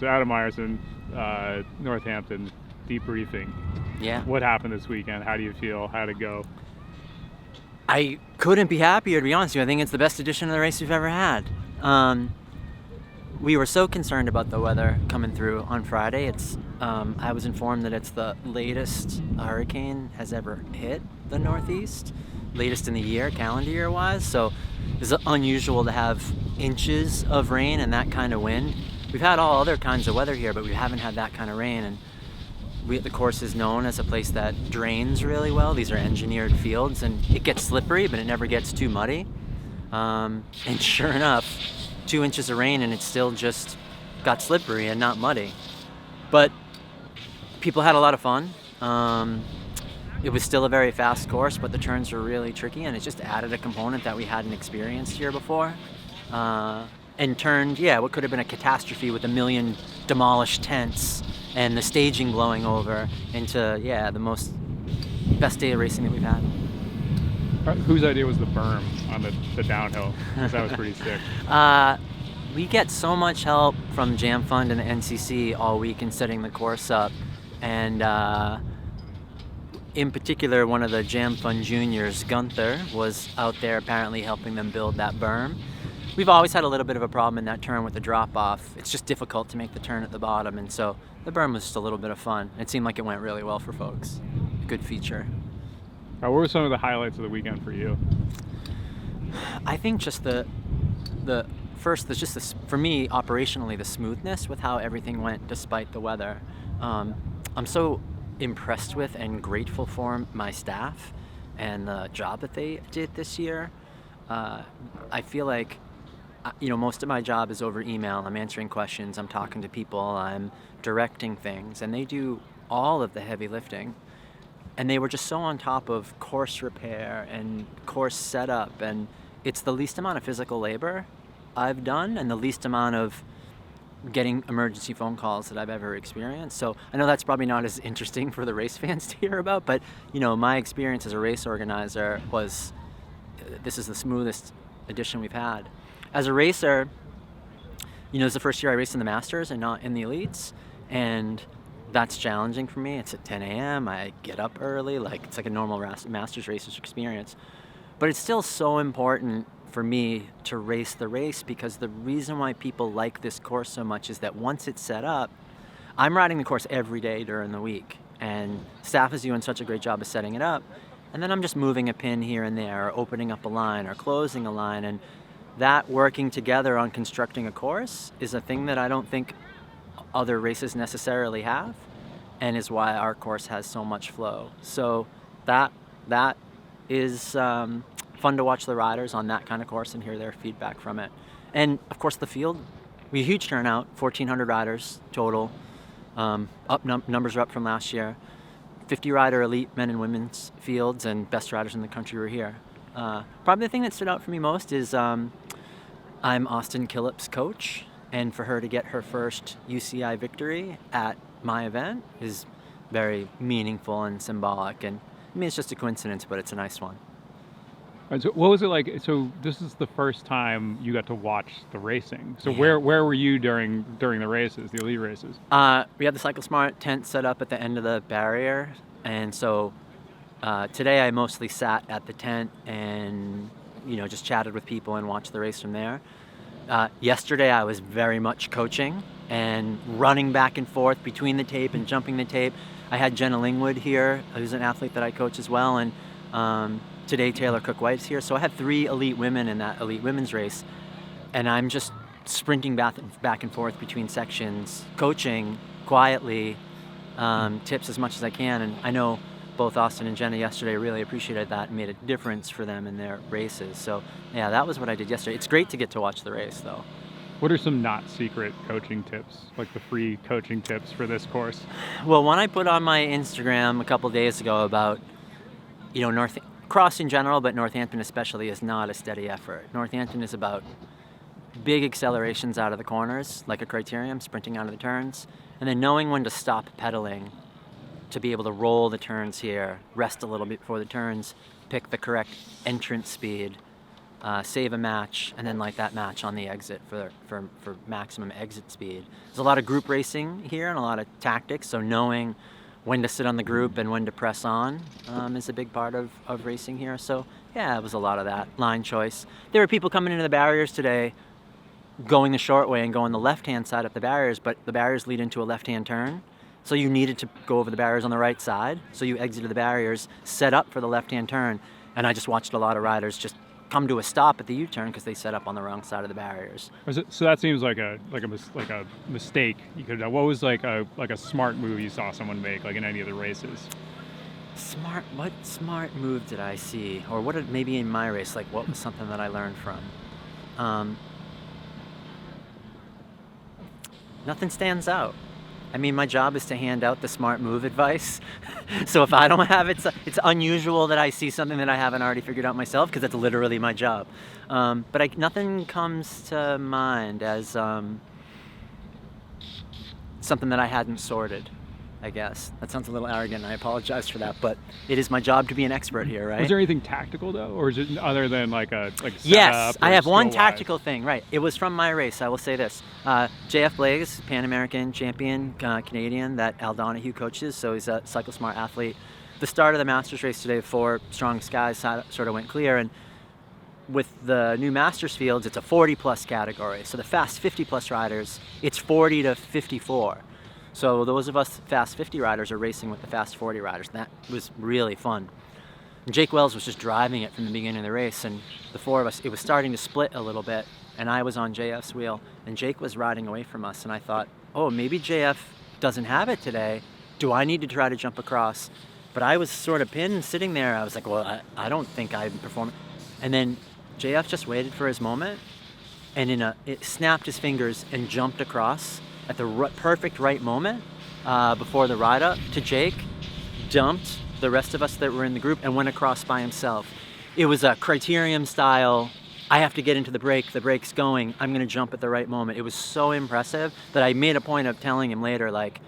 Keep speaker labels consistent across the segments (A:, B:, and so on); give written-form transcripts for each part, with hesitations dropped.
A: So Adam Myerson, Northampton, debriefing.
B: Yeah.
A: What happened this weekend? How do you feel? How'd it go?
B: I couldn't be happier, to be honest with you. I think it's the best edition of the race we've ever had. We were so concerned about the weather coming through on Friday. I was informed that it's the latest hurricane has ever hit the Northeast, latest in the year, calendar year-wise. So it's unusual to have inches of rain and that kind of wind. We've had all other kinds of weather here, but we haven't had that kind of rain. And the course is known as a place that drains really well. These are engineered fields, and it gets slippery, but it never gets too muddy. And sure enough, 2 inches of rain, and it still just got slippery and not muddy. But people had a lot of fun. It was still a very fast course, but the turns were really tricky, and it just added a component that we hadn't experienced here before. And turned, what could have been a catastrophe with a million demolished tents and the staging blowing over into, the best day of racing that we've had.
A: Whose idea was the berm on the downhill? Because that was pretty sick.
B: We get so much help from Jam Fund and the NCC all week in setting the course up. And in particular, one of the Jam Fund juniors, Gunther, was out there apparently helping them build that berm. We've always had a little bit of a problem in that turn with the drop-off. It's just difficult to make the turn at the bottom, and so the berm was just a little bit of fun. It seemed like it went really well for folks. Good feature.
A: What were some of the highlights of the weekend for you?
B: I think just for me, operationally, the smoothness with how everything went despite the weather. I'm so impressed with and grateful for my staff and the job that they did this year. I feel like most of my job is over email. I'm answering questions, I'm talking to people, I'm directing things, and they do all of the heavy lifting. And they were just so on top of course repair and course setup, and it's the least amount of physical labor I've done and the least amount of getting emergency phone calls that I've ever experienced. So I know that's probably not as interesting for the race fans to hear about, but my experience as a race organizer was this is the smoothest edition we've had. As a racer, it's the first year I raced in the Masters and not in the Elites, and that's challenging for me. It's at 10 a.m. I get up early, it's like a normal Masters racer's experience. But it's still so important for me to race the race, because the reason why people like this course so much is that once it's set up, I'm riding the course every day during the week, and staff is doing such a great job of setting it up. And then I'm just moving a pin here and there, or opening up a line, or closing a line. And that working together on constructing a course is a thing that I don't think other races necessarily have, and is why our course has so much flow. So that is fun to watch the riders on that kind of course and hear their feedback from it. And of course the field, we had a huge turnout, 1,400 riders total. Numbers are up from last year. 50 rider elite men and women's fields, and best riders in the country were here. Probably the thing that stood out for me most is I'm Austin Killip's coach, and for her to get her first UCI victory at my event is very meaningful and symbolic. And it's just a coincidence, but it's a nice one.
A: All right, so what was it like? So this is the first time you got to watch the racing. So where were you during the races, the elite races?
B: We had the CycleSmart tent set up at the end of the barrier, and so today I mostly sat at the tent and just chatted with people and watched the race from there. Yesterday I was very much coaching and running back and forth between the tape and jumping the tape. I had Jenna Lingwood here, who's an athlete that I coach as well, and today Taylor Cook-White's here. So I had 3 elite women in that elite women's race, and I'm just sprinting back and forth between sections, coaching quietly, tips as much as I can. And I know both Austin and Jenna yesterday really appreciated that and made a difference for them in their races. So that was what I did yesterday. It's great to get to watch the race though.
A: What are some not secret coaching tips, like the free coaching tips for this course?
B: Well, one I put on my Instagram a couple days ago about, cross in general, but Northampton especially, is not a steady effort. Northampton is about big accelerations out of the corners, like a criterium, sprinting out of the turns, and then knowing when to stop pedaling to be able to roll the turns here, rest a little bit before the turns, pick the correct entrance speed. save a match, and then light that match on the exit for maximum exit speed. There's a lot of group racing here and a lot of tactics, so knowing when to sit on the group and when to press on is a big part of racing here. So yeah, it was a lot of that. Line choice. There were people coming into the barriers today going the short way and going the left-hand side up the barriers, but the barriers lead into a left-hand turn. So you needed to go over the barriers on the right side. So you exited the barriers, set up for the left-hand turn, and I just watched a lot of riders just come to a stop at the U-turn because they set up on the wrong side of the barriers.
A: So that seems like a mistake. You could. What was like a smart move you saw someone make, like in any of the races?
B: What smart move did I see, or what? Maybe in my race, like what was something that I learned from? Nothing stands out. I mean, my job is to hand out the smart move advice. So if I don't have it, it's unusual that I see something that I haven't already figured out myself, because that's literally my job. But nothing comes to mind as something that I hadn't sorted, I guess. That sounds a little arrogant, and I apologize for that, but it is my job to be an expert here, right?
A: Was there anything tactical though, or is it other than like
B: Yes, I have one
A: skill-wise?
B: tactical thing, right. It was from my race, I will say this. JF Blaze, Pan American champion, Canadian, that Al Donahue coaches, so he's a cycle smart athlete. The start of the Masters race today, 4 strong skies sort of went clear, and with the new Masters fields, it's a 40-plus category. So the fast 50-plus riders, it's 40 to 54. So those of us fast 50 riders are racing with the fast 40 riders, and that was really fun. And Jake Wells was just driving it from the beginning of the race, and the 4 of us, it was starting to split a little bit, and I was on JF's wheel, and Jake was riding away from us, and I thought, oh, maybe JF doesn't have it today. Do I need to try to jump across? But I was sort of pinned sitting there. I was like, well, I don't think I'm performing. And then JF just waited for his moment, and it snapped his fingers and jumped across at the perfect right moment before the ride up to Jake, dumped the rest of us that were in the group and went across by himself. It was a criterium style, I have to get into the brake's going, I'm gonna jump at the right moment. It was so impressive that I made a point of telling him later, like,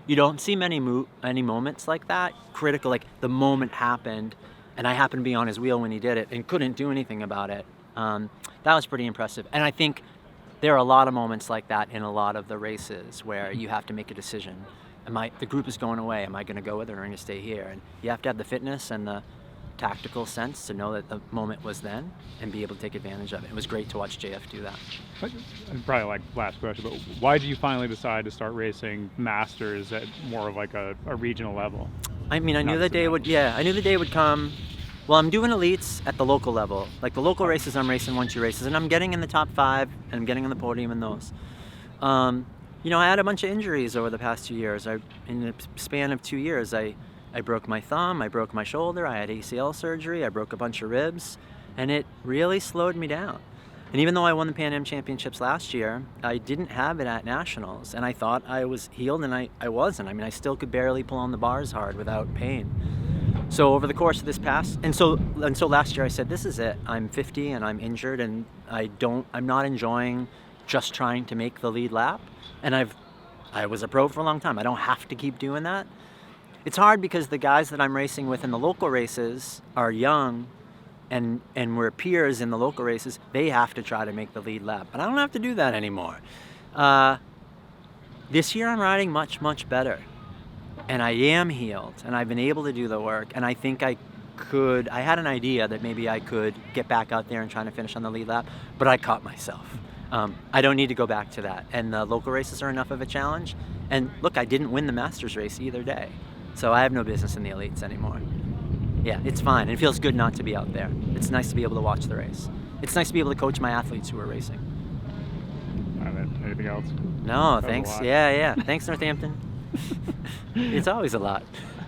B: you don't see many moments like that, critical, like the moment happened and I happened to be on his wheel when he did it and couldn't do anything about it. That was pretty impressive. And I think there are a lot of moments like that in a lot of the races where you have to make a decision. The group is going away, am I going to go with it or am I going to stay here? And you have to have the fitness and the tactical sense to know that the moment was then and be able to take advantage of it. It was great to watch JF do that.
A: Probably like last question, but why did you finally decide to start racing Masters at more of like a regional level?
B: I mean, I knew the day would come. Well, I'm doing elites at the local level. Like the local races, I'm racing 1-2 races, and I'm getting in the top 5, and I'm getting on the podium in those. You know, I had a bunch of injuries over the past 2 years. In the span of 2 years, I broke my thumb, I broke my shoulder, I had ACL surgery, I broke a bunch of ribs, and it really slowed me down. And even though I won the Pan Am Championships last year, I didn't have it at Nationals, and I thought I was healed, and I wasn't. I mean, I still could barely pull on the bars hard without pain. So over the course of this and so last year I said, this is it. I'm 50 and I'm injured, and I'm not enjoying just trying to make the lead lap. And I was a pro for a long time. I don't have to keep doing that. It's hard because the guys that I'm racing with in the local races are young, and we're peers in the local races. They have to try to make the lead lap, but I don't have to do that anymore. This year I'm riding much, much better. And I am healed, and I've been able to do the work, and I think I had an idea that maybe I could get back out there and try to finish on the lead lap, but I caught myself. I don't need to go back to that, and the local races are enough of a challenge. And look, I didn't win the Masters race either day, so I have no business in the elites anymore. Yeah, it's fine. It feels good not to be out there. It's nice to be able to watch the race. It's nice to be able to coach my athletes who are racing.
A: Anything else?
B: No, thanks. Yeah. Thanks, Northampton. It's always a lot.